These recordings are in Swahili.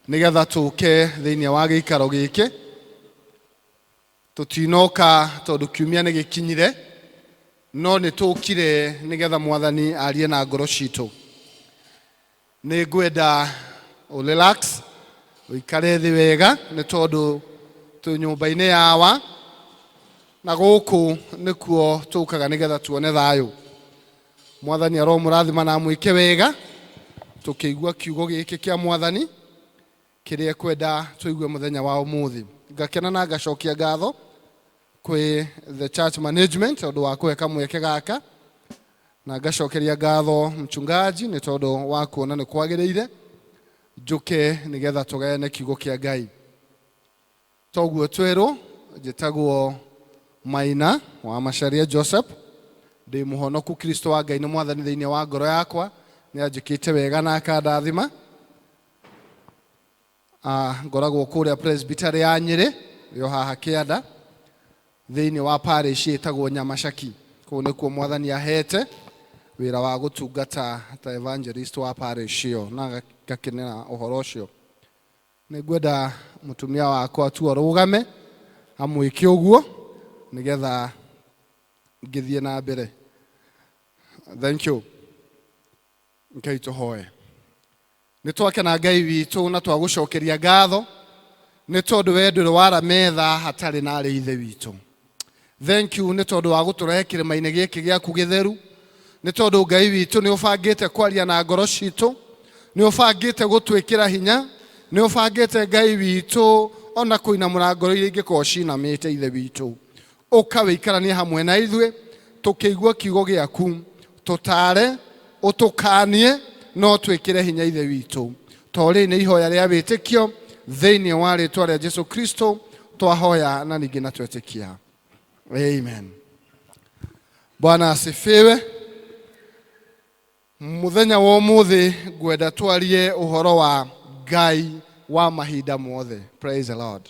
nigetha tuke thiini wa giikaro giki tutinoka tondu kiumia ni gikinyire no ni tukire nigetha mwathani arie na ngoro citu. Ni ngwenda o relax uikare thi wega ni tondu tu nyumba-ini yawa na guku nikuo tukaga nigetha tuone thayu. Mwathani aromurathima na mwike wega tukigua kiugo giki kia mwathani kiria kwenda tuigue muthenya wa umuthi. Ngakena na ngacokia ngatho kwi the church management tondu wa kuweka mweke gaka, na ngacokeria ngatho mchungaji ni tondu wa kuona ni kwagiriire njuke nigetha tugene kiugo kia Ngai. Toguo twero njitagwo Maina wa Macharia Joseph, ndi muhonoku Kristo wa Ngai ni mwathani thiini wa ngoro yakwa, ni anjikite wega na akandathima. Ngoragwo kuria presbytery ya Nyeri yo haha Kianda thiini wa parish itagwo Nyamashaki. Kuu nikuo mwathani ahete wira wa gutungata ta evangelist wa parish yo, na ngakenera uhoro ucio. Ni ngwenda mutumia wakwa tu arugame amwike uguo nigetha ngithie na mbere. Thank you. Ngai tuhoe. Ni twakena Ngai witu na twagucokeria ngatho ni tondu we nduri wara metha hatari na ari ithe witu. Thank you ni tondu wa guturehe kirima-ini giki giaku githeru, ni tondu Ngai witu ni ubangite kwaria na ngoro citu, ni ubangite gutwikira hinya, ni ubangite Ngai witu ona kuinamura ngoro iria ingiko cinamite ithe witu. Uka wikarania hamwe na ithwe tukigua kiugo giaku, tutare utukanie no twikire hinya ithe witu. Tori ni ihoya ria witikio thiini wa ritwa ria Jesu Kristo twahoya na ningi na twetikia. Amen. Bwana asifiwe. Muthenya wa umuthi ngwenda twarie uhoro wa Ngai wa mahinda mothe. Praise the Lord.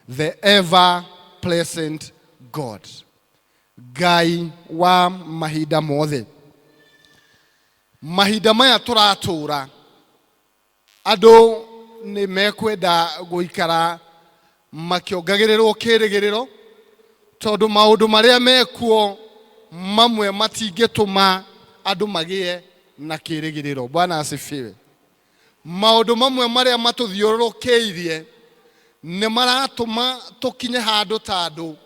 The ever present God. Ngai wa mahinda mothe. Mahinda maya turatura andu ni mekwenda guikara makiongagirirwo kirigiriro tondu maundu maria mekuo mamwe matingituma andu magie na kirigiriro. Bwana asifiwe. Maundu mamwe maria matuthiururukiirie ni maratuma tukinye handu tandu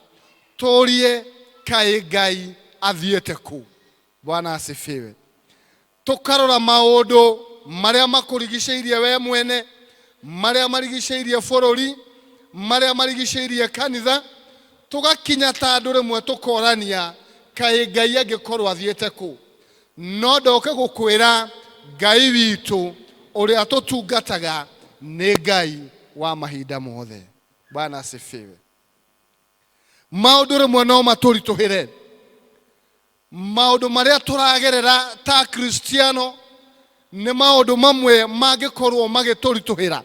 turie kai Ngai athiete ku. Bwana asifiwe. Tukarora maundu maria makurigiceirie we mwene, maria marigiceirie bururi, maria marigiceirie kanitha, tugakinya tandu rimwe tukorania kai Ngai angikorwo athiete ku. No ndoke gukwira Ngai witu uria tutungataga ni Ngai wa mahinda mothe. Bwana asifiwe. Maundu rimwe no maturituhire, maundu maria turagerera ta Kristiano ni maundu mamwe mangikorwo magiturituhira.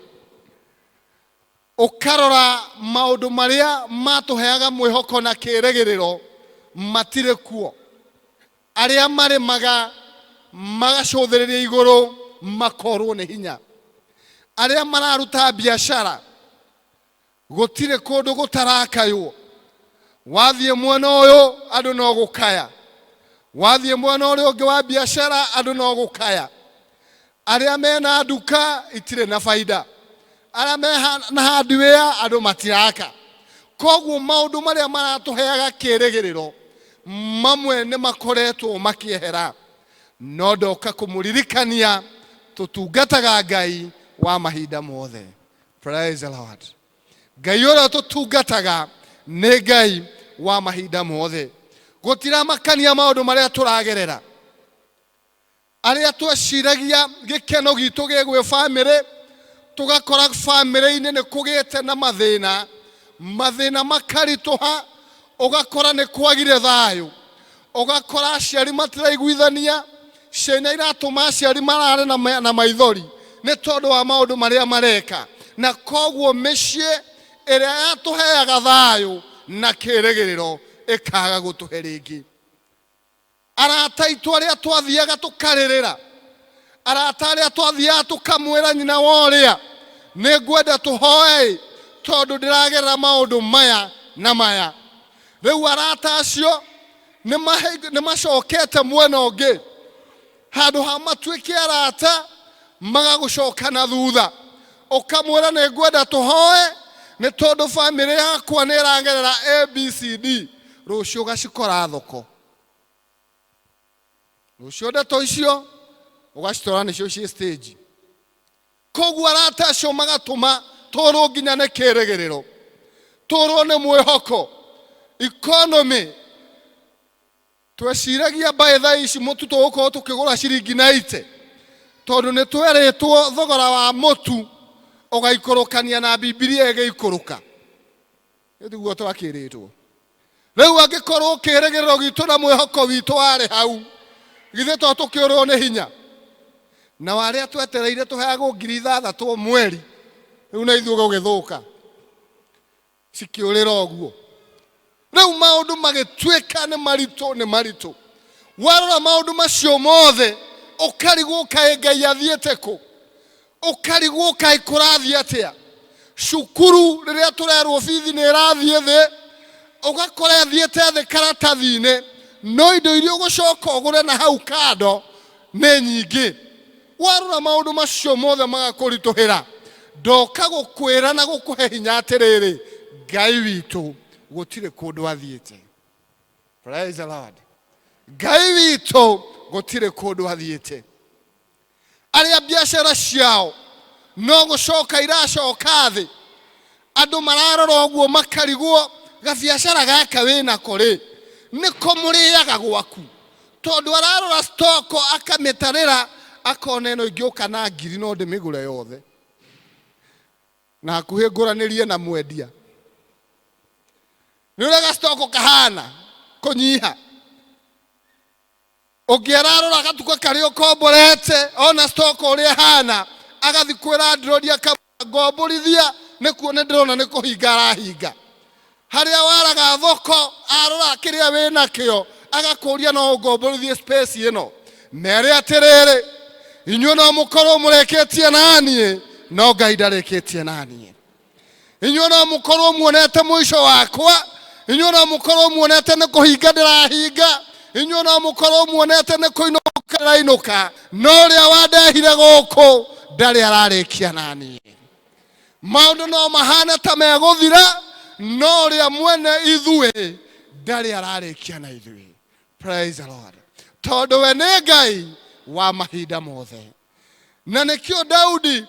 Ukarora maundu maria matuheaga mwihoko na kirigiriro matire kuo. Aria marimaga magacuthiriria iguru makorwo ni hinya. Aria mararuta biashara gutire kundu gutarakaywo. Wathie mwena uyu andu no gukaya, wathie mwena uria ungi wa biashara andu no gukaya. Aria mena nduka itire na faida, aria mena hardware andu matiraka. Koguo maundu maria maratuheaga kirigiriro mamwe ni makoretwo makiehera. No ndoka kumuririkania tutungataga Ngai wa mahinda mothe. Praise the Lord. Ngai uria tutungataga ni Ngai wa mahinda mothe. Gutira makania maundu maria turagerera, aria twaciragia gikeno gitu gigwe family, tugakora family-ini ni kugite na mathina makarituha, ugakora ni kwagire thayu, ugakora aciari matiraiguithania, ciana iratuma aciari marare na maithori ni tondu wa maundu maria mareka. Na koguo micii iria yatuheaga thayu na kirigiriro ikaga gutuhe ringi. Arata itu aria twathiaga tukaririra, arata aria twathiaga tukamwira nyina woria Negwenda tuhoe tondu ndiragerera maundu maya na maya. Riu arata acio nĩ macokete mwena ũngĩ, handũ ha matuĩke arata magagucoka na thutha, ũkamwĩra nĩngwenda tũhoe nĩ tondũ bamĩrĩ yakwa nĩ ĩragerera ABCD, rũciũ ũgacikora thoko. Rũciũ ndeto icio ũgacitwara nĩcio ciĩ stage. Koguo arata acio magatũma tũrwo nginya nĩ kĩĩrĩgĩrĩro, tũrwo nĩ mwĩhoko. Economy tweciragia thaa ici mũtu tũgũkorwo tũkĩgũra ciringi 90, tondũ nĩ twerĩtwo thogora wa mũtu ũgaikũrũkania na Bibilia ĩgĩikũrũka. Nĩguo twakĩrĩtwo. Rĩu angĩkorwo kĩĩrĩgĩrĩro gitũ na mwĩhoko witũ warĩ hau, githĩ to tũkĩũrwo nĩ hinya? Na warĩa twetereire tũheagwo 6,000 mweri, rĩu na ithuĩ gũgĩthũka cikĩũrĩra ũguo. Rĩu maũndũ magĩtuĩka nĩ maritũ. Warora maũndũ macio mothe ũkarigwo kaĩ Ngai athiĩte kũ, ũkarigwo kaĩ kũrathiĩ atĩa. Cukuru rĩrĩa tũrerwo bithi nĩ ĩrathiĩ thĩ, ũgakora thiĩte thĩ karatathi-inĩ, no indo iria ũgũcoka ũgũre na hau kando nĩ nyingĩ. Warora maũndũ macio mothe magakũritũhĩra, ndoka gũkwĩra na gũkũhe hinya atĩrĩrĩ, Ngai witũ gũtirĩ kũndũ athiĩte. Praise the Lord. Ngai witũ gũtirĩ kũndũ athiĩte. Arĩa biacara ciao no gũcoka iracoka thĩ, andũ mararora ũguo makarigwo gabiacara gaka wĩna kũrĩ nĩko mũrĩaga gwaku, tondũ ararora stoko akamĩtarĩra akona ĩno ingĩũka na 1,000 no ndĩmĩgũre yothe, na hakuhĩ ngũranĩrie na mwendia. Nĩ ũrĩa gastoko kahana kũnyiha. Ũngĩararora gatuka karĩa ũkomborete ona stoko ũrĩa hana, agathi kwĩra ndĩroria ngomborithia, nĩkuo nĩ ndĩrona nĩ kũhinga arahinga. Harĩa waraga thoko arora kĩrĩa wĩna kĩo agakũria no ngomborithie space ĩno. Merĩ atĩrĩrĩ, inyuĩ no mũkorwo mũrĩkĩtie naniĩ, no Ngai ndarĩkĩtie naniĩ. Inyuĩ no mũkorwo muonete mũico wakwa, inyuĩ no mũkorwo muonete nĩ kũhinga ndĩrahinga, inyuĩ no mũkorwo muonete nĩ kũinũka ndĩrainũka, no ũrĩa wandehire gũkũ ndarĩ ararĩkia naniĩ. Maũndũ no mahana ta megũthira, no ũrĩa mwene ithuĩ ndarĩ ararĩkia na ithuĩ. Praise the Lord. Tondũ we nĩ Ngai wa mahinda mothe. Na nĩkĩo Daudi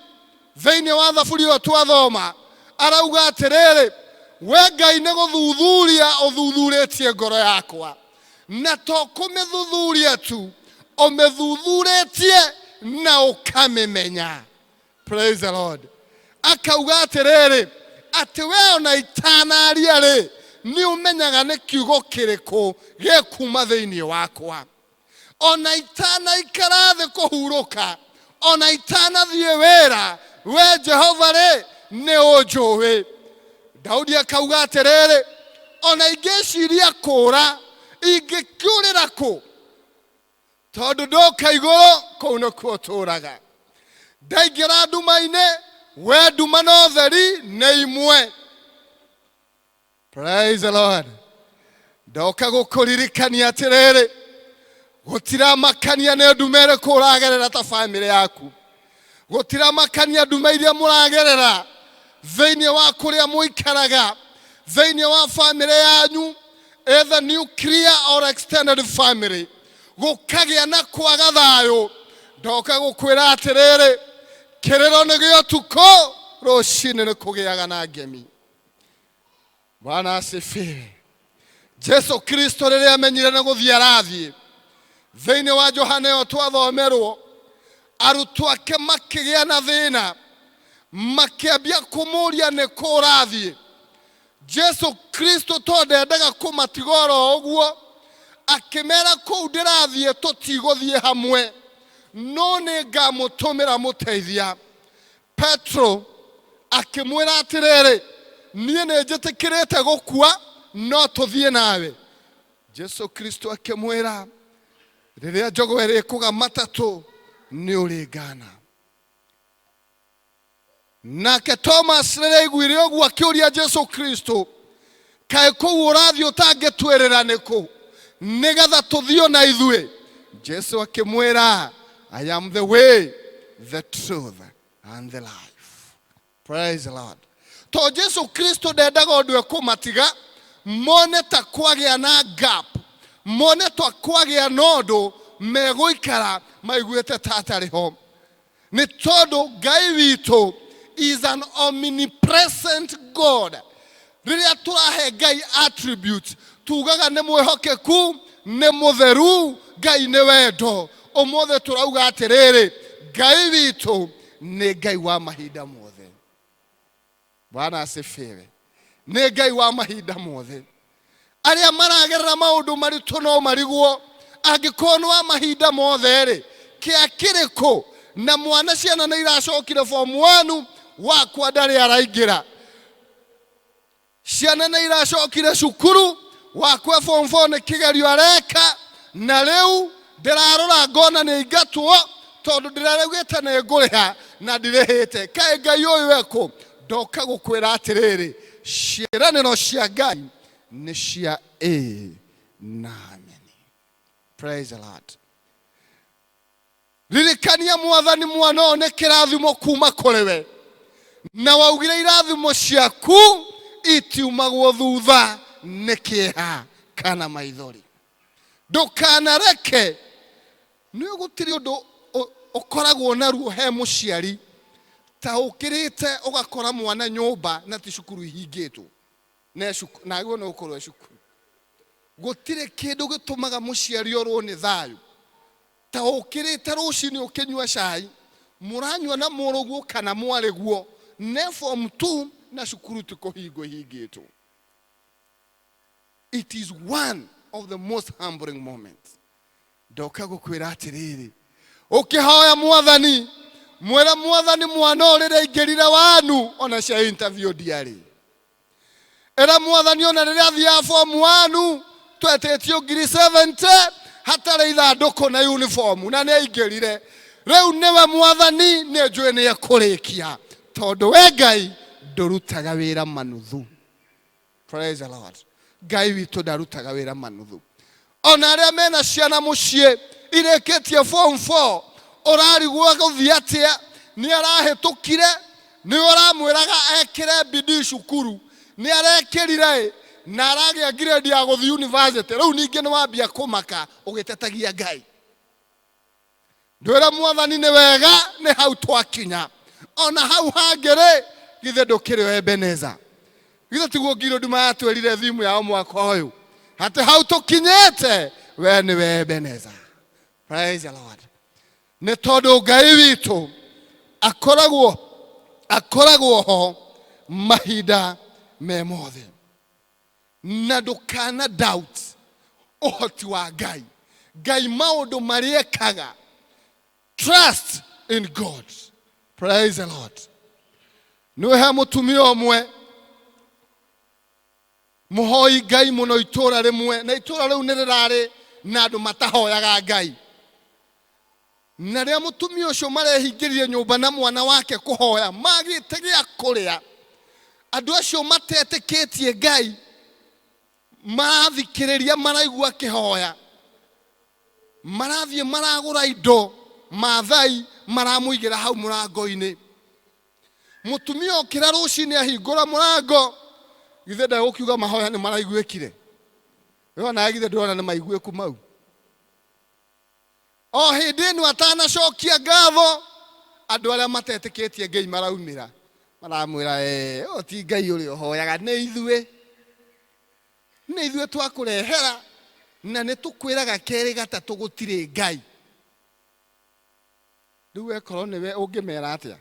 thĩinĩ wa thaburi ĩyo twathoma arauga atĩrĩrĩ, we Ngai nĩ gũthuthuria ũthuthurĩtie ngoro yakwa, na to kũmĩthuthuria tu, ũmĩthuthurĩtie na ũkamĩmenya. Praise the Lord. Akauga atĩrĩrĩ, atĩ we ona itanaria rĩ, nĩ ũmenyaga nĩ kiugo kĩrĩkũ gĩkuma thĩinĩ wakwa. Ona itanaikara thĩ kũhurũka, ona itanathiĩ wĩra, we Jehova rĩ, nĩ ũnjũĩ. Daudi akauga atĩrĩrĩ, ona ingĩciria kũũra, ingĩkĩũrĩra kũ, tondũ ndoka igũrũ kũu nĩkuo tũũraga. Ndaingĩra nduma-inĩ, we nduma na ũtheri nĩ imwe. Praise the Lord. Ndoka gũkũririkania atĩrĩrĩ, gũtiramakania nĩ nduma ĩrĩkũ ũragerera ta bamĩrĩ yaku, gũtiramakania nduma iria mũragerera thĩinĩ wa kũrĩa mũikaraga, thĩinĩ wa bamĩrĩ yanyu, either nuclear or extended family, gũkagĩa na kwaga thayũ. Ndoka gũkwĩra atĩrĩrĩ, kĩrĩro nĩ gĩa ũtukũ, rũciinĩ nĩ kũgĩaga na ngemi. Bwana asifiwe. Jesu Kristo rĩrĩa amenyire nĩ gũthiĩ arathiĩ, thĩinĩ wa Johana ĩyo twathomerwo, arutwo ake makĩgĩa na thĩna, makĩambia kũmũria nĩ kũ ũrathiĩ. Jesu Kristo to ndendaga kũmatiga oro ũguo, akĩmera kũu ndĩrathiĩ tũtigũthiĩ hamwe, no nĩ ngamũtũmĩra mũteithia. Petro akĩmwĩra atĩrĩrĩ, niĩ nĩ njĩtĩkĩrĩte gũkua, no tũthiĩ nawe. Jesu Kristo akĩmwĩra, rĩrĩa njogoo ĩrĩkũga matatũ nĩ ũrĩngana. nake Thomas rĩrĩa aiguire ũguo akĩũria Jesu Kristo, kaĩ kũu ũrathiĩ ũtangĩtwĩrĩra nĩ kũ, nĩgetha tũthiĩ na ithuĩ? Jesu akĩmwĩra, I am the way, the truth, and the life. Praise the Lord. To Jesu Kristo ndendaga ũndũ ekũmatiga mone ta kwagĩa na gap, mone ta kwagĩa na ũndũ megũikara maiguĩte ta atarĩ ho. Nĩ tondũ Ngai witũ is an omnipresent God. Rĩrĩa tũrahe Ngai attributes, tugaga nĩ mwĩhokeku, nĩ mũtheru, Ngai nĩ wendo. Ũmũthĩ tũrauga atĩrĩrĩ, Ngai witũ nĩ Ngai wa mahinda mothe. Bwana asifiwe. Nĩ Ngai wa mahinda mothe. Arĩa maragerera maũndũ maritũ no marigwo, angĩkorwo nĩ wa mahinda mothe rĩ, kĩa kĩrĩkũ na mwana ciana nĩ iracokire form 1 wakwa ndarĩ araingĩra. Ciana nĩ iracokire cukuru, wakwa form 4 nĩ kĩgerio areka, na rĩu ndĩrarora ngona nĩ ingatwo tondũ ndĩraugĩte nĩ ngũrĩha na ndirĩhĩte. Kaĩ Ngai ũyũ ekũ? Ndoka gũkwĩra atĩrĩrĩ, ciĩranĩro cia Ngai nĩ cia na amen. Praise the Lord. Ririkania Mwathani mwana ũyũ nĩ kĩrathimo kuma kũrĩ we, na waugire irathimo ciaku itiumagwo thutha nĩ kĩeha kana maithori. Ndũkanareke nĩ gũtirĩ ũndũ ũkoragwo naruo he mũciari ta ũkĩrĩte ũgakora mwana nyũmba na ti cukuru ihingĩtwo na guo no ũkorwo cukuru. Gũtirĩ kĩndũ gĩtũmaga mũciari orwo nĩ thayũ ta ũkĩrĩte rũcinĩ ũkĩnyua cai, mũranyua na mũrũguo kana mwarĩguo, ne form 2 na cukuru ti kũhingwo ihingĩtwo. It is one of the most humbling moments. Ndoka gũkwĩra atĩrĩrĩ, ũkĩhoya Mwathani, mwĩra Mwathani mwana ũyũ rĩrĩa aingĩrire wanu ona cia interview ndiarĩ. Era Mwathani ona rĩrĩa athiaga form 1 twetĩtio ngiri 70 hatarĩ ithandũkũ na uniform na nĩ aingĩrire. Rĩu nĩwe Mwathani nĩ njũĩ nĩ ekũrĩkia tondũ we Ngai ndũrutaga wĩra manuthu. Praise the Lord. Ngai witũ ndarutaga wĩra manuthu. Ona arĩa mena ciana mũciĩ irĩkĩtie form 4 ũrarigwo gũthiĩ atĩa, nĩ arahĩtũkire, nĩ ũramwĩraga ekĩre bidii cukuru, nĩ arekĩrire na aragĩa grade ya gũthiĩ university. Rĩu ningĩ nĩ wambia kũmaka ũgĩtetagia Ngai. Ndwĩra Mwathani nĩ wega nĩ hau twakinya. Ona hau hangĩrĩ githĩ ndũkĩrĩ o Ebeneza. Githĩ tiguo ngiro nduma yatwĩrire thimũ yao mwaka ũyũ, atĩ hau tũkinyĩte we nĩwe Ebeneza. Praise the Lord. Nĩ tondũ Ngai witũ akoragwo ho mahinda me mothe. Na ndũkana doubt ũhoti wa Ngai. Ngai maũndũ marĩa ekaga. Trust in God. Praise the Lord. Nĩwe mũtumia ũmwe mũhoi Ngai mũno itũra rĩmwe, na itũra rĩu nĩ rĩrarĩ na andũ matahoyaga Ngai. Na rĩrĩa mũtumia ũcio marehingĩrire nyũmba na mwana wake kũhoya, magĩte gĩa kũrĩa, andũ acio matetĩkĩtie Ngai marathikĩrĩria maraigua kĩhoya, marathiĩ maragũra indo, Maathai maramũigĩra hau mũrango-inĩ. Mũtumia okĩra rũcinĩ ahingũra mũrango, githĩ ndagũkiuga mahoya nĩ maraiguĩkire? Wona githĩ ndĩrona nĩ maiguĩku mau? O hĩndĩ ĩno atanacokia ngatho, andũ arĩa matetĩkĩtie Ngai maraumĩra, maramwĩra ũyũ ti Ngai ũrĩa ũhoyaga, nĩ ithuĩ twakũrehera na nĩ tũkwĩraga kerĩ gatatũ gũtirĩ Ngai. Rĩu ekorwo nĩwe ũngĩmera atĩa?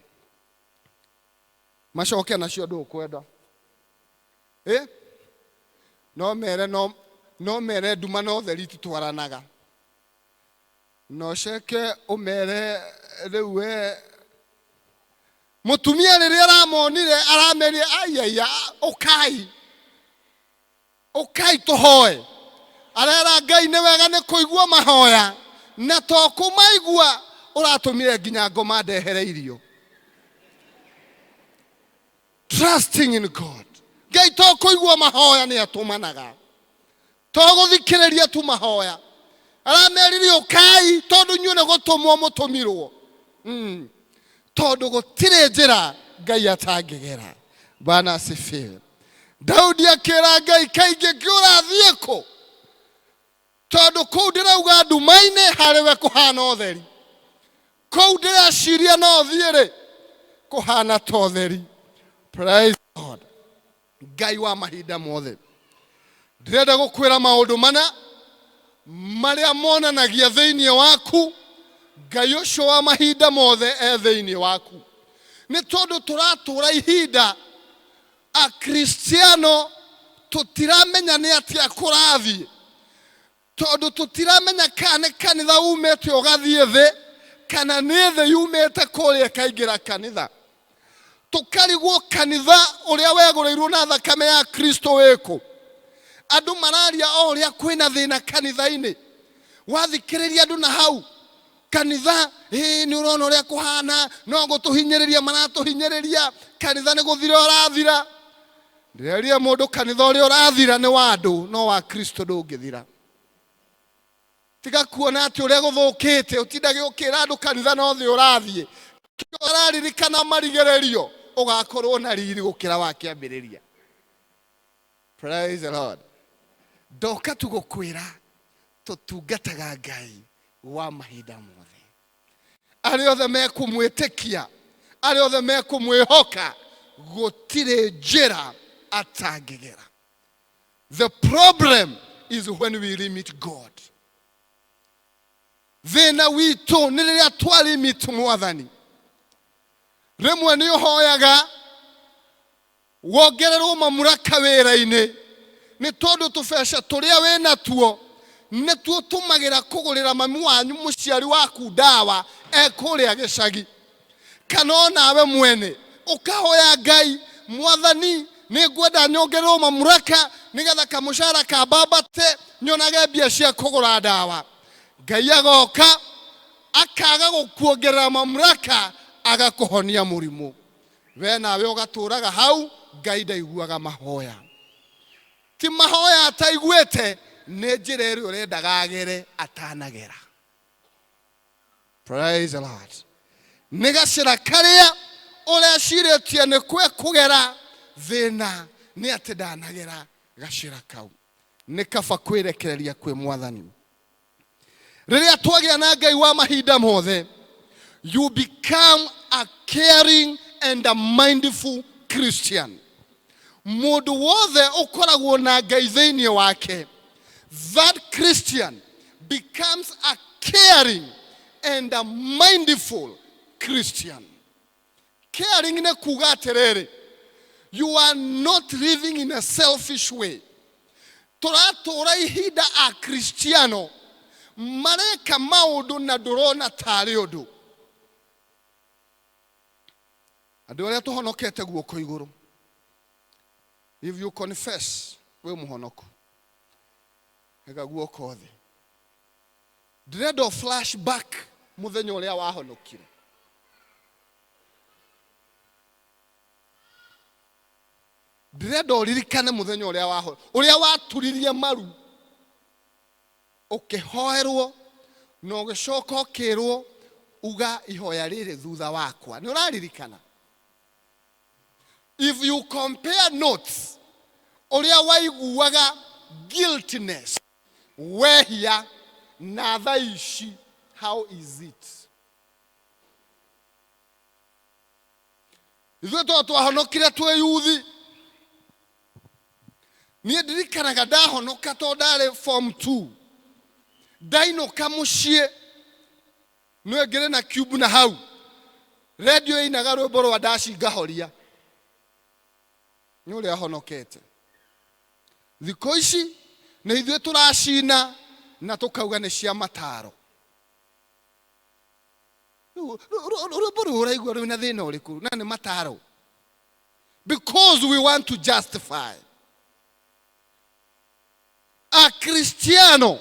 Macoke nacio ndũkwenda. No mere nduma na ũtheri titwaranaga. No ceke ũmere rĩu we mũtumia rĩrĩa aramonire arameria ayaya ũkai tũhoe. Arera Ngai nĩ wega nĩ kũigua mahoya na to kũmaigua ũratũmire nginya ngoma ndehere irio. trusting in God. Ngai to kuigua mahoya ni atumanaga. To guthikiriria tu mahoya. Aramerire ukai tondu nyune gutumwo mutumirwo. Tondu gutire njira Ngai atangigera. Bwana asifiwe. Daudi akira Ngai kaingi ngiurathie ku. Tondu kuu ndirauga ndumaine hariwe kuhana utheri. Kuu ndiraciria no thiire kuhana ta utheri. Praise God. Ngai wa mahinda mothe. Ndirenda gukwira maundu mana maria monanagia thiini waku. Ngai ucio wa mahinda mothe thiini waku. Ni tondu turatura ihinda a Kristiano tutiramenya ni atia kurathie. Tondu tutiramenya kana kanitha umete ugathie the kana ni the yumete kuria kaingira kanitha. Tukarigwo kanitha uria wegurirwo na thakame ya Kristo weko. Andu mararia oria kwina thina kanitha-ini. Wathikiriria andu na hau kanitha ni urona uria kuhana no gutuhinyiriria maratuhinyiriria kanitha ni guthira urathira. Ndireria mundu kanitha uria urathira ni wa andu no wa Kristo ndungithira. Tiga kuona ati uria guthukite utindage ukira andu kanitha no thi urathie. Kiraririkana marigererio ugakorwo na riri gukira wa kiambiriria. Praise the Lord. Ndoka tugukwira tutungataga Ngai wa mahinda mothe. Ari othe mekumwitikia, ari othe mekumwihoka, gutire njira atangigera. The problem is when we limit God. Thina witu ni riria twalimit Mwathani. Rimwe ni uhoyaga wongererwo mamuraka wira-ini ni tondu tubesha turia wina tuo ni tuo tumagira kugurira mami wanyu muciari waku ndawa ekuria gicagi. Kana nawe mwene ukahoya Ngai, Mwathani ni ngwenda nyongererwo mamuraka nigetha kamushara ka babate nyonage mbia cia kugura ndawa. Ngai agoka akaga gukuongerera mamuraka agakuhonia murimu. We nawe ugaturaga hau Ngai ndaiguaga mahoya. Ti mahoya ataiguite ni njira iri urendaga agere atanagera. Praise the Lord. Nigacira karia ureciretie ni kwe kugera thina ni ati ndanagera gacira kau. Ni kaba kwirekereria kwi Mwathani. Riria twagia na Ngai wa mahinda mothe, you become a caring and a mindful Christian. Mundu wothe ukoragwo na Ngai thiini wake, that Christian becomes a caring and a mindful Christian. Caring ne kuga atiriri, you are not living in a selfish way. Turatura ihinda a Kristiano mareka maundu na ndurona tari undu. Andu aria tuhonokete guoko iguru. If you confess, we muhonoku. Ega guoko thi. Ndĩrenda flashback muthenya uria wahonokire. Ndĩrenda uririkane muthenya uria wahonokire. Uria waturirie maru. Ukihoerwo na ugicoka ukirwo uga ihoya riri thutha wakwa. Ni uraririkana? If you compare notes, uria waiguaga guiltiness, wehia na thaici, how is it? Ithuĩ twahonokire twĩ yuthi. Niĩ ndirikanaga ndahonoka to ndarĩ form 2. Ndainũka mũciĩ nĩ ngĩrĩ na cube na hau. Radio ĩinaga rwĩmbo rwa ndaci ngahoria. Nĩ ũrĩa honokete. Thikũ ici nĩ ithuĩ tũracina na tukauga nĩ cia mataro. Rwĩmbo rũu ũraigua rwĩna thĩna ũrĩkũ na nĩ mataro. Because we want to justify. A Cristiano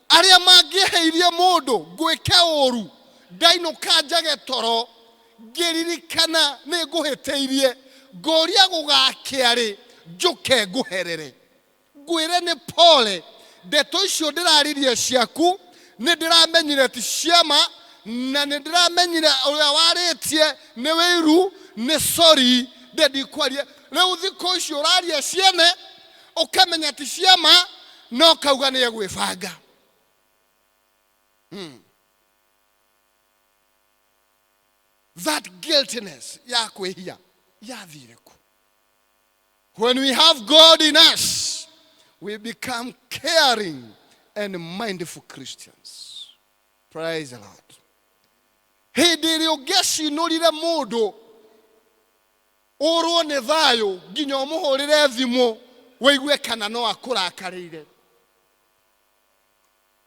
aria mangĩheirie mũndũ gwĩka ũru ndainũka njage toro ngĩririkana nĩ ngũhĩtĩirie ngoria gugakiari njuke nguherere ngwire ni pole ndeto icio ndiraririe ciaku ni ndiramenyire ti ciama na ni ndiramenyire uria waritie ni wiru ni sorry ndikwaria riu thiko icio uraria ciene ukamenya ti ciama no kauga ni gwibanga. That guiltiness ya kwehia yathire ku. When we have God in us, we become caring and mindful Christians. Praise the Lord. Hindi ri ugeci nurire mundu urwo ni thayo nginya umuhurire thimu wigue kana no akurakarire.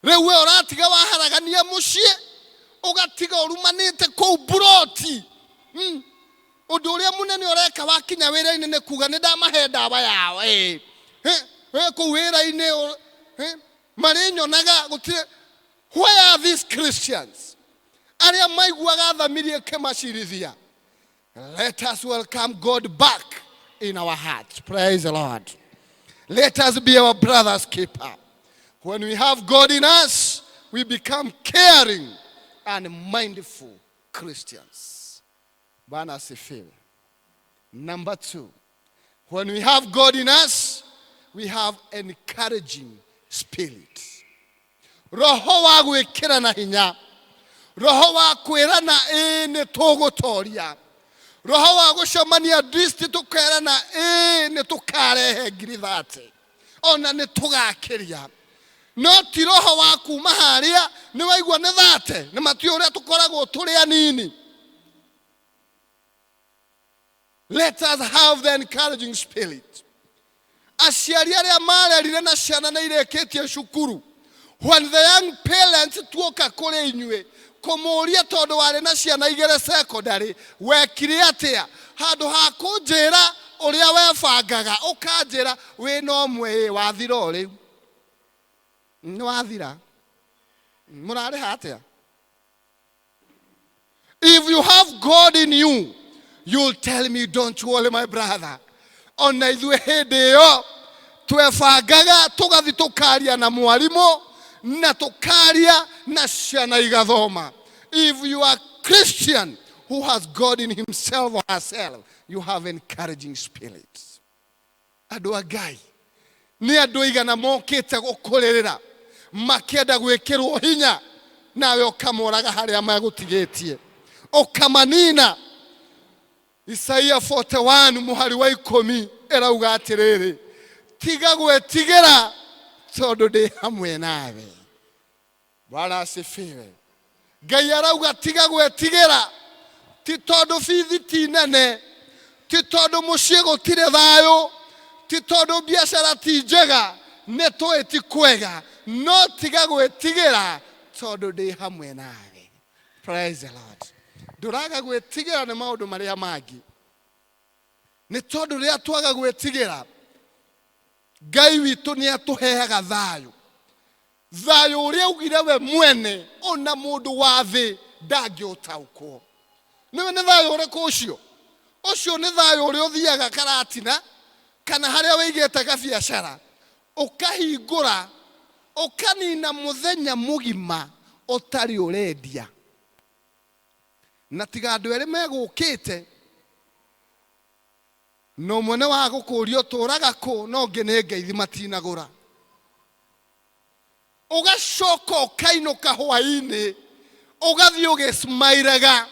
Riu we uratiga waharagania mucii ugatiga urumanite kou buroti. Undu uria munene ureka wakinya wira-ini ni kuga ni ndamahe ndawa yawe kou wira-ini mari nyonaga gutire. Where are these Christians aria maiguaga thamirie kemacirithia? Let us welcome God back in our hearts. Praise the Lord. Let us be our brother's keeper. When we have God in us, we become caring and mindful Christians. Bwana asifiwe. Number 2, when we have God in us, we have encouraging spirit. Roho wa gwikira na hinya, roho wa kwirana ni tugutoria, roho wa gucemania disti tukerana ni tukarehe ngirithate ona ni tugakiria. No ti roho wa kuma haria ni waigua ni thate ni matio uria tukoragwo turi anini. Let us have the encouraging spirit. Aciari aria marerire na ciana na ireketie cukuru, when the young parents tuoka kuri inyue kumuria tondu wari na ciana igere secondary wekire atia handu ha kunjira uria webangaga ukanjira we no mwe wathira riu ni wathira murari hatia. If you have God in you, you'll tell me, don't worry my brother, ona ithue hindi iyo twebangaga tugathi tukaria na mwarimu na tukaria na ciana igathoma. If you are Christian who has God in himself or herself, you have encouraging spirits. Andu agai ni andu igana mokite gukuririra makienda gwikirwo hinya nawe ukamoraga haria magutigitie ukamanina. Isaia 41 muhari wa 10 erauga atiriri, tiga gwetigira tondu ndi hamwe nawe. Bwana asifiwe. Ngai arauga tiga gwetigira ti tondu bithi ti nene, ti tondu mucii gutire thayo, ti tondu biacara ti njega, ni twiti kwega, no tiga gwetigira tondu ndi hamwe nawe. Praise the Lord. Nduraga gwetigira ni maundu maria mangi, ni tondu ria twaga gwetigira Ngai witu ni atuheaga thayo. Thayo uria ugire we mwene ona mundu wa thi ndangiutaukwo. Niwe ni thayo uriku ucio? Ucio ni thayo uria uthiaga karatina kana haria wigite gabiacara ukahingura ukanina muthenya mugima utari urendia. Na tiga andu eri megukite no mwene wa gukurio turaga ku no ngi ni ngeithi matinagura. Ugacoka ukainuka hwaini ugathi ugismairaga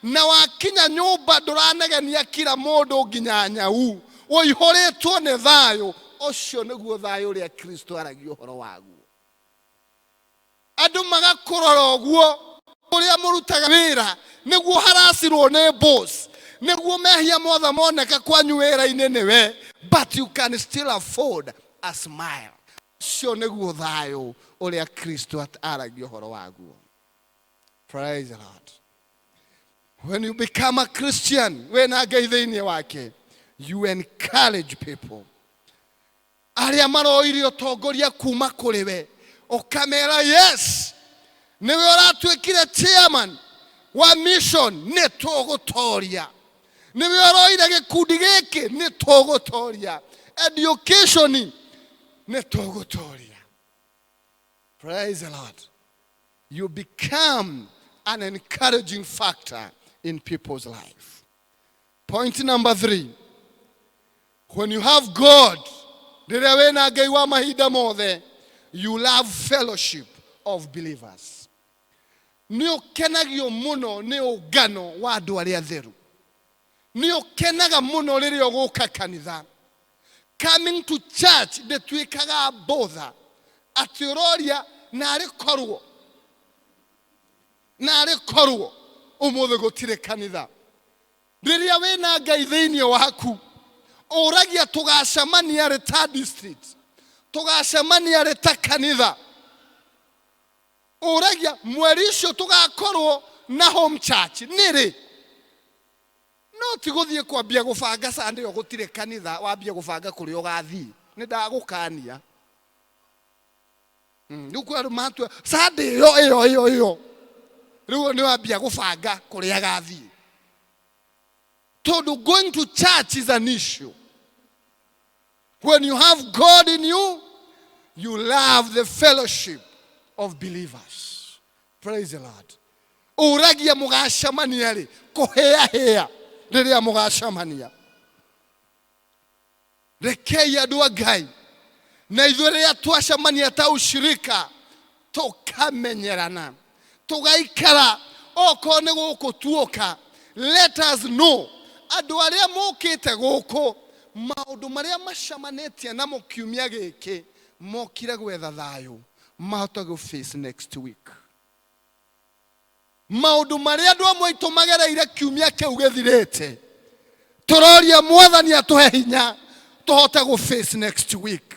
na wakinya nyumba nduranegenia kila mundu nginya nyau uihoretwo ni thayo. Ucio niguo thayo uria Kristo aragia uhoro waguo. Andu magakurora uguo uria murutaga wira niguo haracirwo ni boss, niguo mehia mothe moneka kwanyu wira-ini niwe, but you can still afford a smile. Ucio niguo thayo uria Kristo aragia uhoro waguo. Praise the Lord. When you become a Christian, wena Ngai thiini wake, you encourage people. Aria maroirio tongoria kuma kuri we ukamera yes niwe uratwikire chairman wa mission ni tugutoria nĩ we ũroire gĩkundi gĩkĩ nĩ tũgũtoria, education nĩ tũgũtoria. Praise the Lord. You become an encouraging factor in people's life. Point number 3. When you have God, rĩrĩa wĩna Ngai wa mahinda mothe, you love fellowship of believers. Nĩ ũkenagio mũno nĩ ũngano wa andũ arĩa atheru. Nĩ ũkenaga mũno rĩrĩa ũgũka kanitha. Coming to church ndĩtuĩkaga bother. Atĩ ũroria narĩ korwo ũmũthĩ gũtirĩ kanitha. Rĩrĩa wĩna Ngai thĩinĩ waku, ũragia tũgacemania rĩ ta district, tũgacemania rĩ ta kanitha. Ũragia mweri ũcio tũgakorwo na home church nĩrĩ. No ti gũthiĩ kwambia gũbanga Sunday gũtirĩ kanitha, wambia gũbanga kũrĩa ũgathiĩ. Nĩ ndagũkania. Rĩu kwĩ andũ matua Sunday ĩyo rĩu nĩ wambia gũbanga kũrĩa agathiĩ. Tondũ going to church is an issue. When you have God in you, you love the fellowship of believers. Praise the Lord. Ũragia mũgacemania rĩ, kũhĩa rĩrĩa mũgacemania. Rekei andũ a Ngai, na ithuĩ rĩrĩa twacemania ta ushirika, tũkamenyerana, tũgaikara okorwo nĩ gũkũ tuoka. Let us know, andũ arĩa mũkĩte gũkũ, maũndũ marĩa macemanĩtie na kiumia gĩkĩ, mokire gwetha thayũ, mahota gũ face next week. Maũndũ marĩa andũ amwe aitũ magereire kiumia kĩu gĩthirĩte, tũroria Mwathani atũhe hinya tũhote gũ face next week.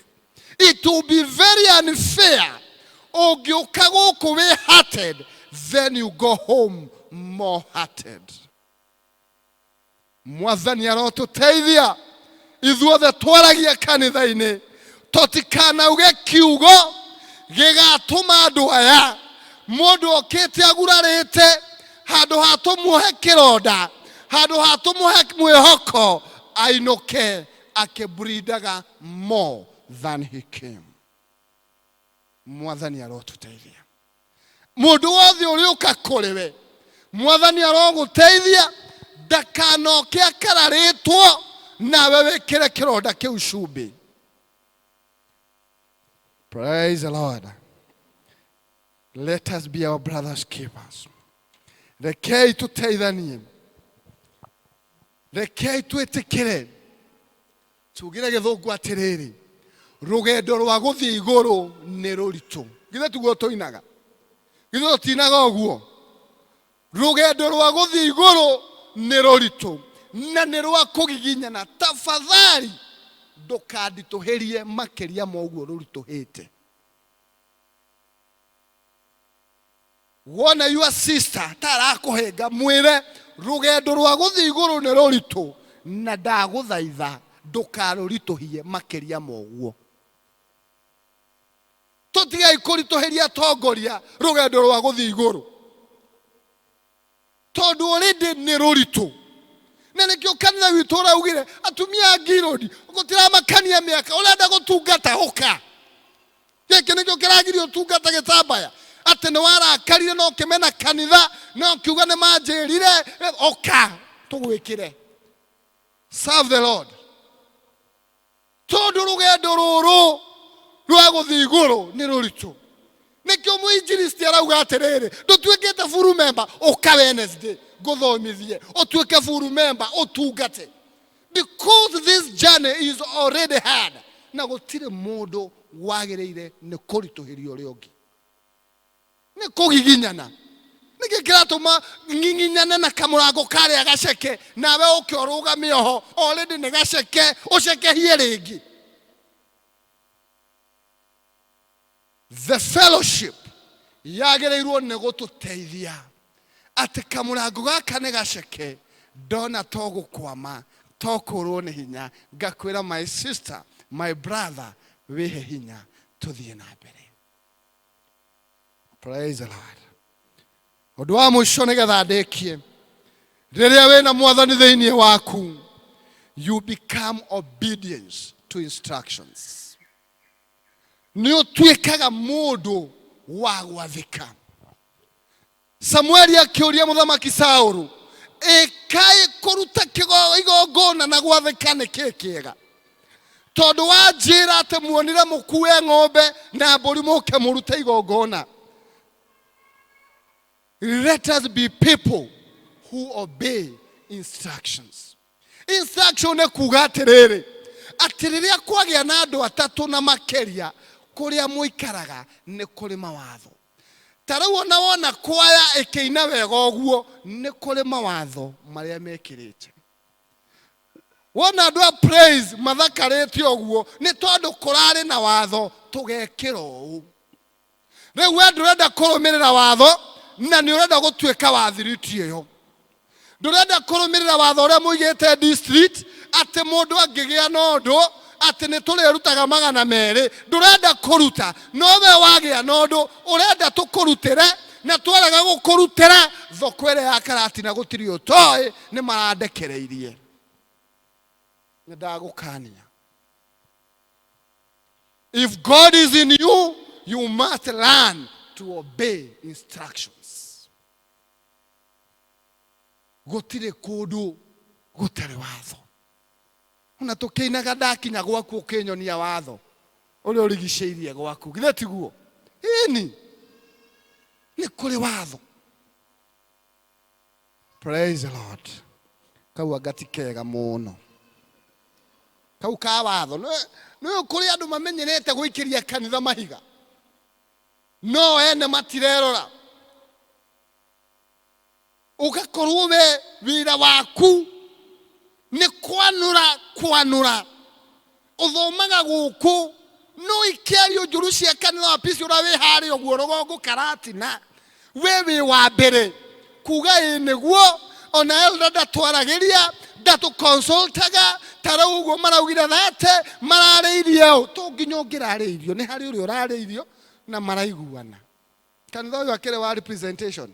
It will be very unfair ũngĩũka gũkũ wĩ hearted, then you go home more hearted. Mwathani arotũteithia ithuothe twaragia kanitha-inĩ, tũtikanauge kiugo gĩgatũma andũ aya mũndũ okĩte agurarĩte, handũ ha tũmuhe kĩronda, handũ ha tũmuhe mwĩhoko, ainũke akĩbrindaga more than he came. Mwathani arotũteithia. Mũndũ wothe ũrĩũka kũrĩ we, Mwathani arogũteithia, ndakanoke akararĩtwo nawe wĩkĩre kĩronda kĩu cumbĩ. Praise the Lord. Let us be our brothers' keepers. Rekei tũteithanie. Rekei twĩtĩkĩre. Tugire gĩthũngũ atĩrĩrĩ, rũgendo rwa gũthiĩ igũrũ nĩ rũritũ. Githĩ tiguo tũinaga? Githĩ tũtinaga ũguo? Rũgendo rwa gũthiĩ igũrũ nĩ rũritũ na nĩ rwa kũgiginyana. Tafadhali ndũkanditũhĩrie makĩria ma ũguo rũritũhĩte. Wona your sister tarakũhenga mwĩre rũgendo rwa gũthiĩ igũrũ nĩ rũritũ na ndagũthaitha ndũkarũritũhie makĩria ma ũguo. Tũtigai kũritũhĩria tongoria rũgendo rwa gũthiĩ igũrũ, tondũ already nĩ rũritũ. Na nĩkĩo kanitha witũ ũraugire atumia ngirũndi gũtiramakania mĩaka, ũrenda gũtungata ũka. Gĩkĩ nĩkĩo kĩragirio ũtungata gĩtambaya, atĩ nĩ warakarire no kĩmena kanitha no kiuga nĩ manjĩrire ũka tũgwĩkĩre. Serve the Lord. Tondũ rũgendo rũrũ rwa gũthiĩ igũrũ nĩ rũritũ. Nĩkĩo mũinjilisti arauga atĩrĩrĩ, ndũtuĩkĩte full member ũka Wednesday gũthomithie, ũtuĩke full member ũtungate. Because this journey is already hard. Na gũtirĩ mũndũ wagĩrĩire nĩ kũritũhĩrio ũrĩa ũngĩ. Nĩ kũgiginyana. Nĩkĩ kĩratũma nginginyane na kamũrango karĩa gaceke, nawe ũkĩorũgamia ho already nĩ gaceke, ũcekehie rĩngĩ. The fellowship yagĩrĩirwo nĩ gũtũteithia atĩ kamũrango gaka nĩ gaceke, ndona to gũkwama, to kũrwo nĩ hinya, ngakwĩra my sister, my brother, wĩhe hinya tũthiĩ na mbere. Praise the Lord. Ũndũ wa mũico nĩgetha ndĩkie, Rĩrĩa wĩna mwathani thĩinĩ waku, you become obedience to instructions. Nĩ ũtuĩkaga mũndũ wa gwathĩka. Samueli akĩũria mũthamaki Saũlũ, kaĩ kũruta igongona na gwathĩka nĩ kĩĩ kĩega? Tondũ wanjĩra atĩ muonire mũkue ng'ombe na mbũri mũke mũrute igongona. Let us be people who obey instructions. Instruction nĩ kuuga atĩrĩrĩ, atĩ rĩrĩa kwagĩa na andũ atatũ na makĩria kũrĩa mũikaraga nĩ kũrĩ mawatho. Ta rĩu ona wona kwaya ĩkĩina wega ũguo nĩ kũrĩ mawatho marĩa mekĩrĩte. Wona andũ a praise mathakarĩte ũguo nĩ tondũ kũrarĩ na watho tũgekĩra ũũ. Rĩu we ndũrenda kũrũmĩrĩra watho na nĩ ũrenda gũtuĩka wa thiriti ĩyo. Ndũrenda kũrũmĩrĩra watho ũrĩa mũigĩte district atĩ mũndũ angĩgĩa na ũndũ atĩ nĩ tũrĩrutaga 200. Ndũrenda kũruta, no we wagĩa na ũndũ ũrenda tũkũrutĩre, na twarega gũkũrutĩra thoko ĩrĩa ya Karatina gũtirĩ ũtoĩ nĩ marandekereirie. Ndagũkania. If God is in you, you must learn to obey instructions. Gũtirĩ kũndũ gũtarĩ watho. Ona tũkĩinaga ndakinya gwaku ũkĩnyonia watho ũrĩa ũrigicĩirie gwaku. Githĩ tiguo? Ĩni. Nĩ kũrĩ watho. Praise the Lord. Kau agati kega mũno. Kau ka watho. Nĩ kũrĩ andũ mamenyerete gũikĩria kanitha mahiga. No ene matirerora. Ugakorwo we wĩra waku nĩ kwanũra. Ũthomaga gũkũ no ikĩario njũru cia kanitha wa pisi ũrĩa wĩ harĩa ũguo rũgongo Karatina. We wĩ wa mbere kuga ĩ nĩguo, ona elder ndatwaragĩria ndatũconsultaga. Ta rĩu ũguo maraugire thate mararĩirie ũũ. To nginya ũngĩrarĩirio nĩ harĩ ũrĩa ũrarĩirio na maraiguana. Kanitha ũyũ akĩrĩ wa representation.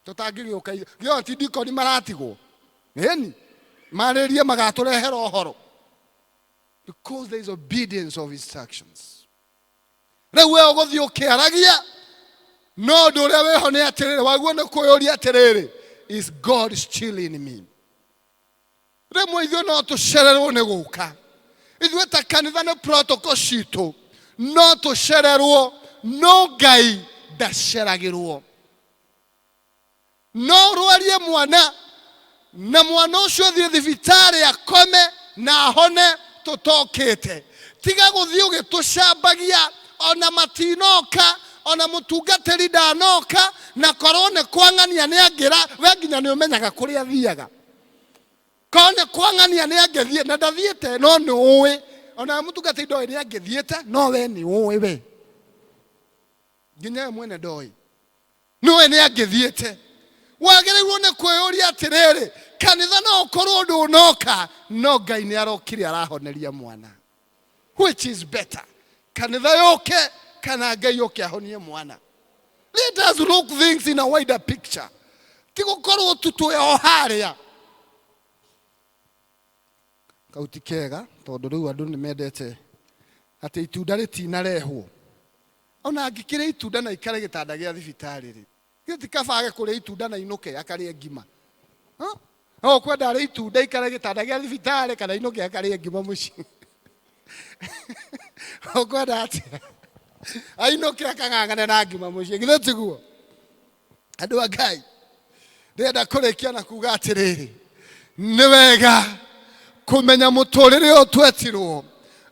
Tũtangĩgĩũka gĩo ti ndikoni maratigwo. Ĩni marĩrie magatũrehera ũhoro. Because there is obedience of instructions. Rĩu we ũgũthiĩ ũkĩaragia no ũndũ ũrĩa wĩho nĩ atĩrĩrĩ, waguo nĩ kwĩyũria atĩrĩrĩ, is God still in me? Rĩmwe ithuĩ no tũcererwo nĩ gũka. Ithuĩ ta kanitha nĩ protocol citũ no tũcererwo, no Ngai ndaceragĩrwo. No rwarie mwana na mwana ũcio thiĩ thibitarĩ akome na ahone tũtokĩte. Tiga gũthiĩ ũgĩtũcambagia, ona matinoka, ona mũtungatĩri ndanoka, na korwo nĩ kwang'ania nĩ angĩra, we nginya nĩ ũmenyaga kũrĩa athiaga. Korwo nĩ kwang'ania nĩ angĩthiĩ na ndathiĩte no nĩ ũĩ, ona mũtungatĩri ndoĩ nĩ angĩthiĩte no we nĩ ũĩ we. Nginya we mwene ndoĩ. No we nĩ angĩthiĩte. Wagĩrĩirwo nĩ kwĩyũria atĩrĩrĩ, kanitha no ũkorwo ũndũ ũnoka no Ngai nĩ arokire arahoneria mwana. Which is better? Kanitha yoke kana Ngai yoke ahonie mwana? Let us look things in a wider picture. Ti gũkorwo tutũya o harĩa. Kauti kega tondũ rĩu andũ nĩ mendete atĩ itunda rĩtinarehwo. Ona angĩkĩrĩ itunda na ikare gĩtanda gĩa thibitarĩ rĩ, gĩti kabage kũrĩa itunda na inuke akarĩe ngima. No kwenda arĩ itunda ikare gĩtanda gĩa thibitarĩ kana inuke akarĩe ngima mũciĩ. Kwenda atĩa ainuke akang'ang'ane na ngima mũciĩ. Githĩ tiguo? Andũ a Ngai ndĩrenda kũrĩkia na kuga atĩrĩrĩ, nĩ wega kũmenya mũtũrĩre ũyũ twetirwo.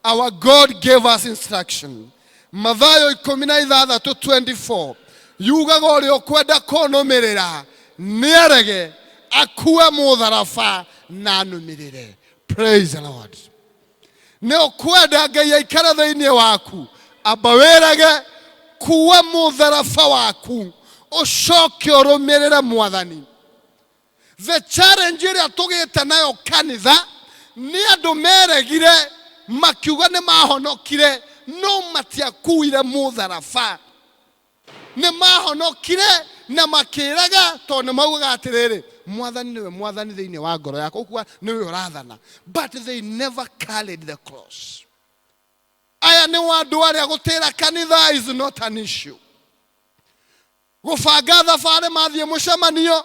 Our God gave us instruction. Mathayo 16:24 yugaga ũrĩa ũkwenda kũnũmĩrĩra nĩarege akue mũtharaba na anũmĩrĩre. Praise the Lord. Nĩ ũkwenda Ngai aikare thĩinĩ waku, amba wĩrage kuua mũtharaba waku ũcoke ũrũmĩrĩre mwathani. The challenge ĩrĩa tũgĩte nayo kanitha nĩ andũ meregire makiuga nĩ mahonokire no matiakuire mũtharaba. Nĩ mahonokire na makiraga tone mauga atiriri mwathani niwe mwathani thiini wa ngoro yako ukwa niwe urathana, but they never carried the cross. Aya ni wandu aria gutira kanitha is not an issue. Gubanga thabari mathie mucemanio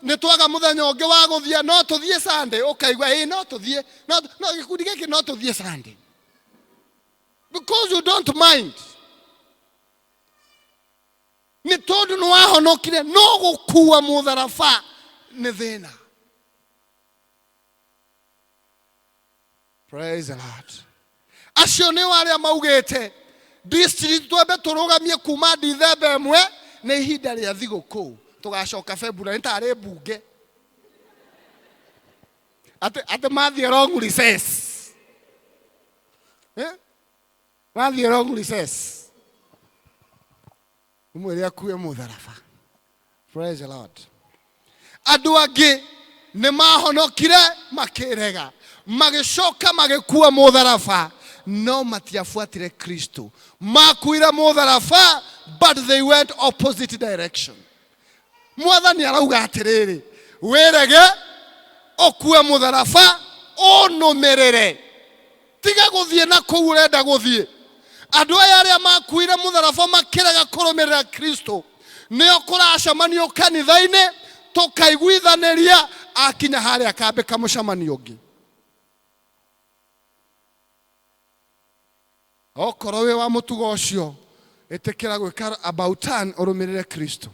ni twaga muthenya ungi wa guthie no tuthie Sunday, ukaigwa no tuthie no gikundi giki no tuthie Sunday because you don't mind. Ni tondu ni wahonokire no gukua mutharaba ni thina. Praise the Lord. Acio ni waria maugite district twambe turugamie kuma December 1 na ihinda ria thiguku tugacoka February ntari bunge ate mathie wrong recess mathie wrong recess umwiri akue mutharaba. Praise the Lord. Andu angi ni mahonokire makirega magicoka magikua mutharaba no matiafuatire Kristo. Makuire mutharaba but they went opposite direction. Mwathani arauga atiriri wirege okue mutharaba onumirire tiga guthie na kou urenda guthie. Andu aya aria makuire mutharaba makirega kurumirira Kristo nio kuracemanio kanitha-ini tukaiguithaniria akinya haria akambika mucemanio ungi. Okorwo wi wa mutugo ucio itikira gwika about turn urumirire Kristo.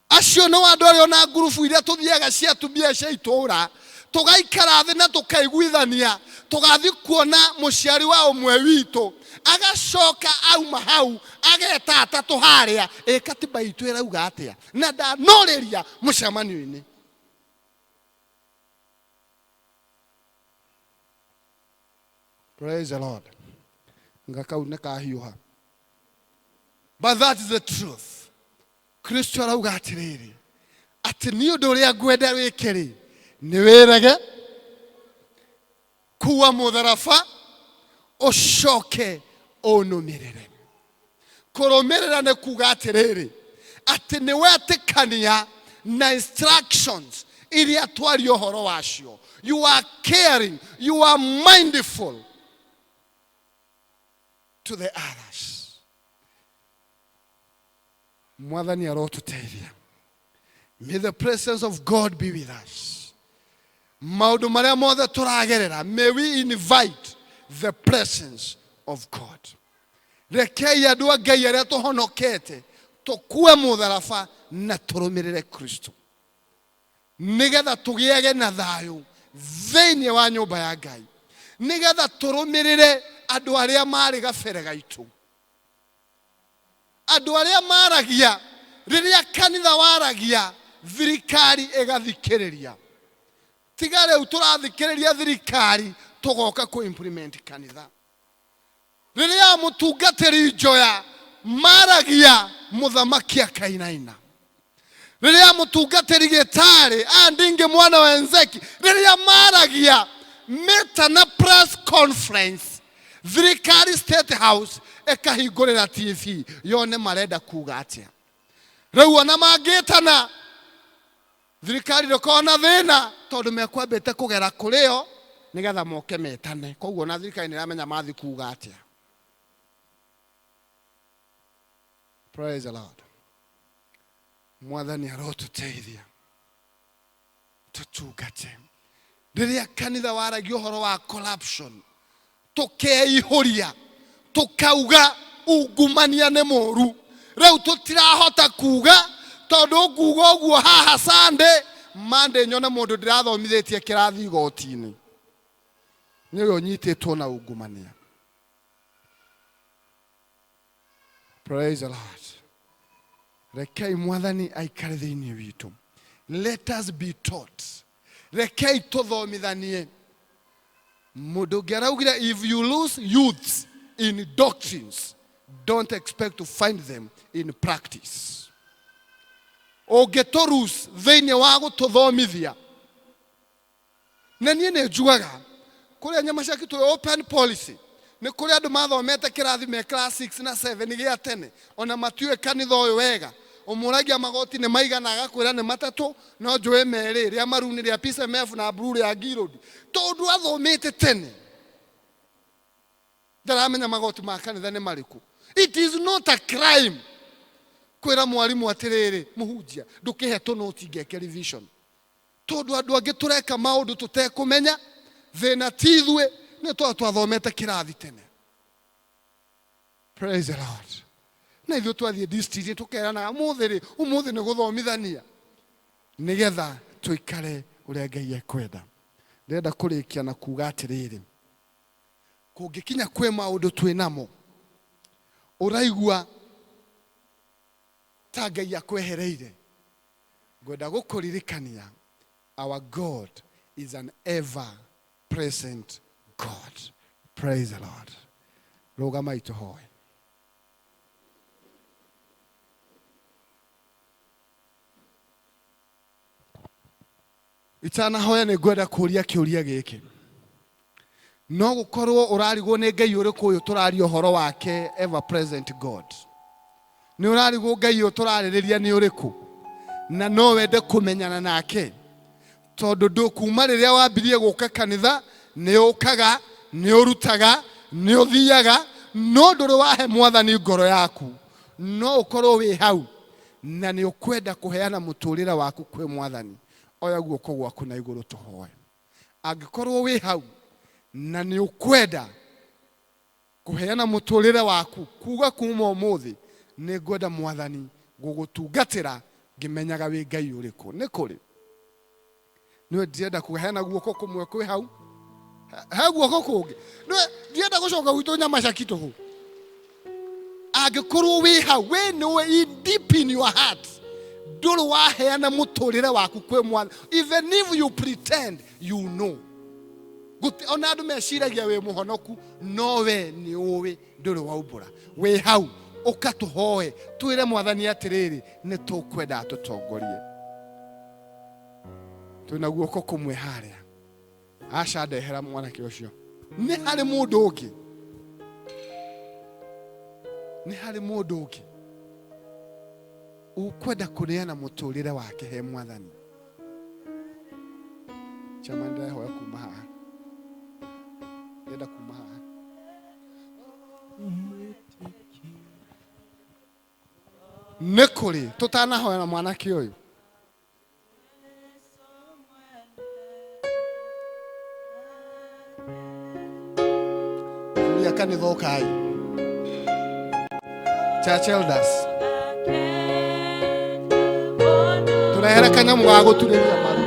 Acio no andu aria na ngurubu iria tuthiaga cia tumia cia itura tugaikara thi na tukaiguithania tugathi kuona muciari wa umwe witu agacoka auma hau ageta atatu haria katiba itu irauga atia na ndanoriria mucemanio-ini. Praise the Lord. Ngakau nekahiuha. But that is the truth. Kristo arauga atiriri ati ni undu uria ngwenda wikiri ni wirege kuwa mutharaba ucoke unumirire. Kurumirira ni kuga atiriri ati ni wetikania na instructions iria twari uhoro wacio. You are caring, you are mindful to the others. Mwathani arotuteithia. May the presence of God be with us. Maundu maria mothe turagerera, may we invite the presence of God. Rekei andu a Ngai aria tuhonokete tukue mutharaba na turumirire Kristo nigetha tugiege na thayu thiini wa nyumba ya Ngai, nigetha turumirire andu aria mari gabere gaitu, andu aria maragia riria kanitha waragia thirikari igathikiriria. Tiga riu turathikiriria thirikari tugoka ku implement kanitha. Riria mutungatiri njoya maragia muthamaki akainaina. Riria mutungatiri gitari andinge mwana wa Enzeki riria maragia meta na press conference thirikari State House ekahingurira TV yone marenda kuga atia. Riu ona mangitana thirikari ndokona thina tondu mekwambite kugera kurio nigetha moke metane. Koguo na thirikari niramenya mathi kuga atia. Praise the Lord. Mwathani arotuteithia tutungate. Riria kanitha waragia uhoro wa corruption tukeihuria tukauga ungumania ni muru. Riu tutirahota kuga tondu nguga uguo haha Sunday Monday nyone mundu ndirathomithitie kirathi igoti-ini niyo nyititwo na ungumania. Praise the Lord. Rekei mwathani aikare thiini witu. Let us be taught. Rekei tuthomithanie. Mundu ngeraugire if you lose youths in doctrines, don't expect to find them in practice. Ogetorus thiini wa gututhomithia. Na nie ne njugaga kuria nyamashaki tu open policy ni kuria andu mathomete kirathi me class 6 na 7 gia tene ona matue kanitha uyu wega umuragia magoti ne maigana agakwira ne matatu no njwe mere ria maruni ria PSMF na blue ya Girodi tondu athomete tene ndaramenya magoti ma kanitha ne mariku. It is not a crime kwira mwarimu atiriri muhunjia ndukihe tonoti ngeke revision tondu andu angi tureka maundu tutekumenya thina tithwe ni twathomete kirathi tene. Praise the Lord. Na ithuĩ twathiĩ district tukerana umuthi ni guthomithania nigetha tuikare uria Ngai ekwenda. Ndenda kurikia na kuga atiriri kungikinya kwe maundu twinamo uraigua ta Ngai akwehereire ngwenda gukuririkania our God is an ever present God. Praise the Lord. Rugama ituhoe. Itana hoya ni ngwenda kuria kiuria giki no gukorwo urarigwo ni Ngai uriku uyu turaria uhoro wake ever present God. Ni urarigwo Ngai uyu turaririria ni uriku na no wende kumenyana nake tondu ndukuma riria wambirie guka kanitha ni ukaga ni urutaga ni uthiaga no nduri wahe mwathani ngoro yaku no ukorwo wi hau na ni ukwenda kuheana muturira waku kwe mwathani. Oya guoko gwaku na iguru tuhoe. Angikorwo wi hau na ni ukwenda kuheana muturire waku kuga kuma umuthi ni ngwenda mwathani gugutungatira ngimenyaga wi Ngai uriku ni kuri niwe ndienda kuheana guoko kumwe kwi hau ha guoko kungi niwe ndienda gucoka gwitu nyamacaki tuhu. Angikorwo wi hau we no deep in your heart nduru waheana muturire waku kwe mwathani even if you pretend you know ona andu meciragia we muhonoku no we ni uwi nduru waumbura we hau ukatuhoe twire mwathani atiriri ni tukwenda tutongorie twina guoko kumwe haria aca ndehera mwanake ucio ni hari mundu ungi ukwenda kuneana muturire wake he mwathani. Chama ndahoya kuma haha ndenda kuma haha ni kuri tutanahoya na mwanake uyu ya kanitha ukai church elders turehera kanyamu ga guturiria maru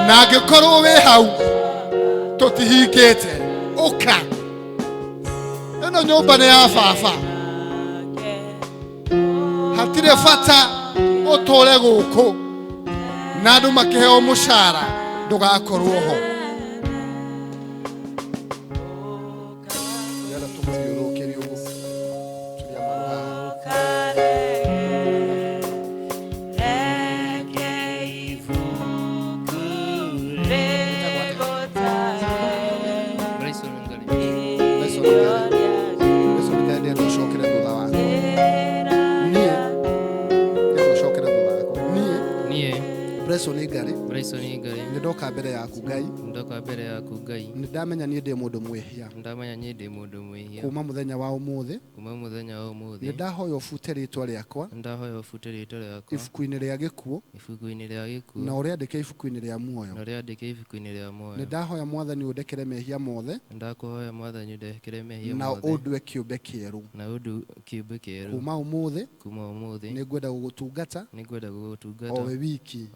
na angikorwo wi hau tutihingite uka ino nyumba ni ya baba hatire bata utore guku na andu makiheo mushara ndugakorwo ho. Ndoka mbere yaku Ngai ndamenya nie ndi mundu mwihia kuma muthenya wa umuthi ndahoya ufute ritwa riakwa ibuku-ini ria gikuo na uria andike ibuku-ini ria muoyo ndahoya mwathani undekere mehia mothe na undwe kiumbe kieru kuma umuthi ni ngwenda gugutungata owe wiki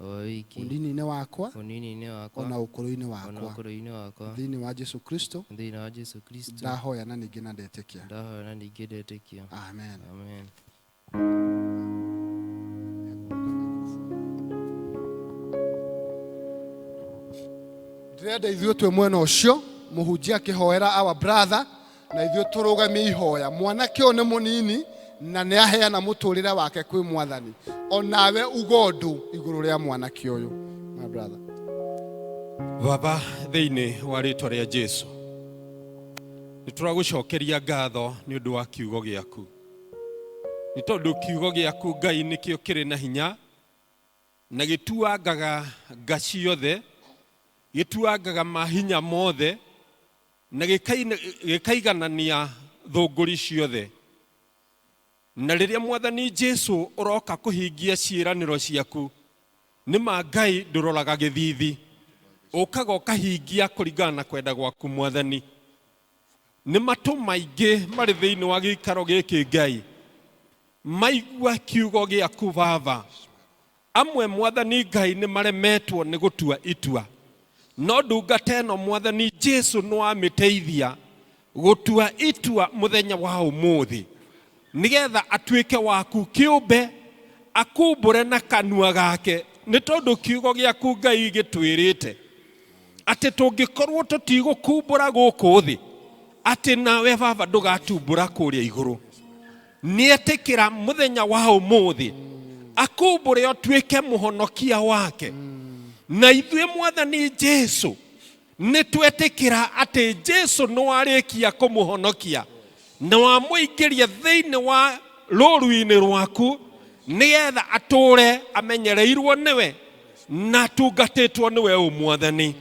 unini-ini wakwa ona ukuru-ini wakwa thini wa Jesu Kristo ndahoya na ningi na ndetikia. Amen. Ndĩrenda ithuĩ twĩ mwena ũcio mũhunjia akĩhoera our brother na ithuĩ tũrũgamie ihoya. Mwanake ũyũ nĩ mũnini na nĩ aheana mũtũrĩre wake kwĩ mwathani. Onawe ugondu igũrũ rĩa mwanake ũyũ. My brother. Baba thĩinĩ wa rĩĩtwa rĩa Jesu nĩ tũragũcokeria ngatho nĩ ũndũ wa kiugo gĩaku. Nĩ tondũ kiugo gĩaku Ngai nĩkĩo kĩrĩ na hinya na gĩtuangaga nga ciothe, gĩtuangaga mahinya mothe na gĩkaiganania thũngũri ciothe. Na rĩrĩa Mwathani Jesu ũroka kũhingia ciĩranĩro ciaku, nĩma Ngai ndũroraga gĩthithi, ũkaga ũkahingia kũringana na kwenda gwaku Mwathani. Nĩ matũ maingĩ marĩ thĩinĩ wa gĩikaro gĩkĩ Ngai maigua kiugo gĩaku Baba. Amwe Mwathani Ngai nĩ maremetwo nĩ gũtua itua, no ndungata ĩno Mwathani Jesu nĩwamĩteithia gũtua itua mũthenya wa ũmũthĩ, nĩgetha atuĩke waku kĩũmbe, akumbũre na kanua gake. Nĩ tondũ kiugo gĩaku Ngai gĩtwĩrĩte atĩ tũngĩkorwo tũtigũkumbũra gũkũ thĩ, atĩ nawe Baba ndũgatumbũra kũrĩa igũrũ. Nĩetĩkĩra mũthenya wa ũmũthĩ akumbũre ũtuĩke mũhonokia wake. Na ithuĩ Mwathani Jesu nĩtwetĩkĩra atĩ Jesu nĩwarĩkia kũmũhonokia na wamũingĩria thĩinĩ wa rũũru-inĩ rwaku, nĩgetha atũre amenyereirwo nĩwe na tungatĩtwo nĩwe Mwathani.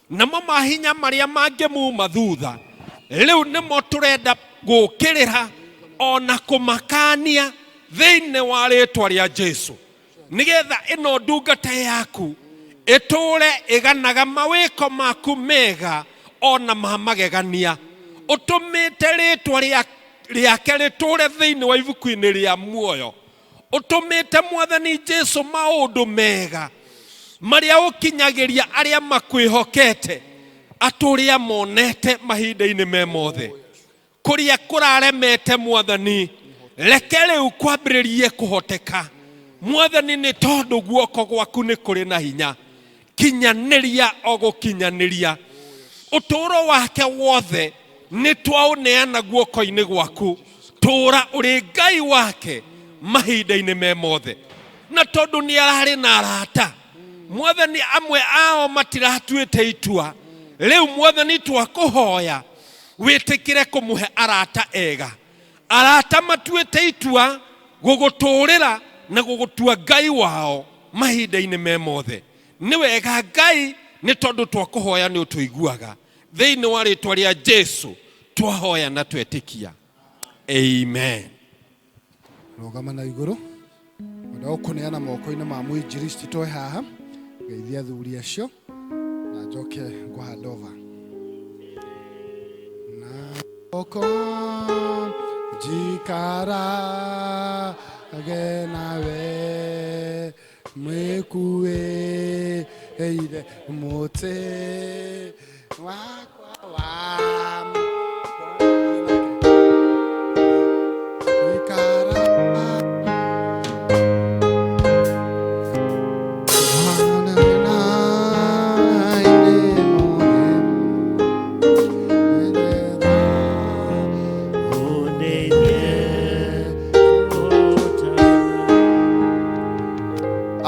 Namo mahinya marĩa mangĩmuma thutha, rĩu nĩmo tũrenda gũkĩrĩra ona kũmakania thĩinĩ wa rĩĩtwa rĩa Jesu, nĩgetha ĩno ndungata yaku ĩtũre ĩganaga mawĩko maku mega ona ma magegania. Ũtũmĩte rĩĩtwa rĩake rĩtũre thĩinĩ wa ibuku-inĩ rĩa muoyo. Ũtũmĩte Mwathani Jesu maũndũ mega marĩa ũkinyagĩria arĩa makwĩhokete, atũrĩa monete mahinda-inĩ me mothe. Kũrĩa kũraremete Mwathani, reke rĩu kwambĩrĩrie kũhoteka Mwathani, nĩ tondũ guoko gwaku nĩ kũrĩ na hinya. Kinyanĩria o gũkinyanĩria ũtũũro wake wothe nĩ twaũneana guoko-inĩ gwaku. Tũũra ũrĩ Ngai wake mahinda-inĩ me mothe. Na tondũ nĩ ararĩ na arata Mwathani, amwe ao matiratuĩte itua, rĩu Mwathani twakũhoya wĩtĩkĩre kũmũhe arata ega, arata matuĩte itua gũgũtũũrĩra na gũgũtua Ngai wao mahinda-inĩ me mothe. Nĩ wega Ngai, nĩ tondũ twakũhoya nĩ ũtũiguaga. Thĩinĩ wa rĩĩtwa rĩa Jesu twahoya na twetĩkia, amen. Rũgama na igũrũ, wenda ũkũneana moko-inĩ ma mũinjilisti toe haha, geithia athuri acio na njoke ngũhanda over. Na oko jikara genawe mwekuwe eire mote wakwa wa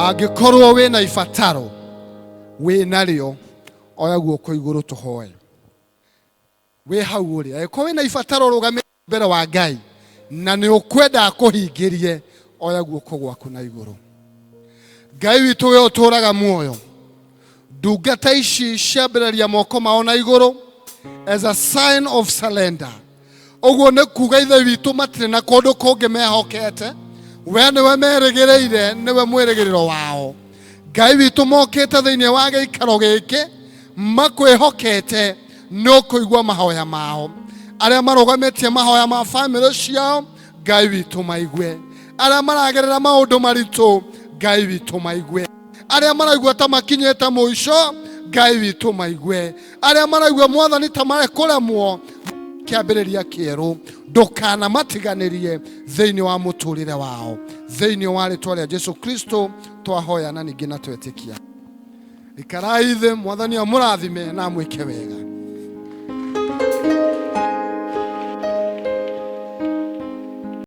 angĩkorwo wĩna ibataro wĩna rĩo, oya guoko igũrũ tũhoe. Wĩ hau ũrĩ, angĩkorwo wĩna ibataro rũgamĩrĩra mbere wa Ngai na nĩ ũkwenda akũhingĩrie, oya guoko gwaku na igũrũ. Ngai witũ we ũtũũraga muoyo, ndungata ici ciambĩrĩria moko mao na igũrũ as a sign of surrender. Ũguo nĩ kuuga ithe witũ matirĩ na kũndũ kũngĩ mehokete, we nĩwe merĩgĩrĩire, nĩwe mwĩrĩgĩrĩro wao. Ngai witũ mokĩte thĩinĩ wa gĩikaro gĩkĩ makwĩhokete, nĩ ũkũigua mahoya mao. Arĩa marũgamĩtie mahoya ma famĩlĩ ciao, Ngai witũ maigue. Arĩa maragerera maũndũ maritũ, Ngai witũ maigue. Arĩa maraigua ta makinyĩte mũico, Ngai witũ maigue. Arĩa maraigua Mwathani ta marĩ kũremwo, kĩambĩrĩria kĩerũ ndũkana matiganĩrie thĩinĩ wa mũtũrĩre wao. Thĩinĩ wa rĩĩtwa rĩa Jesu Kristo twahoya na ningĩ na twetĩkia. Ikarai thĩ, Mwathani amũrathime na amwĩke wega.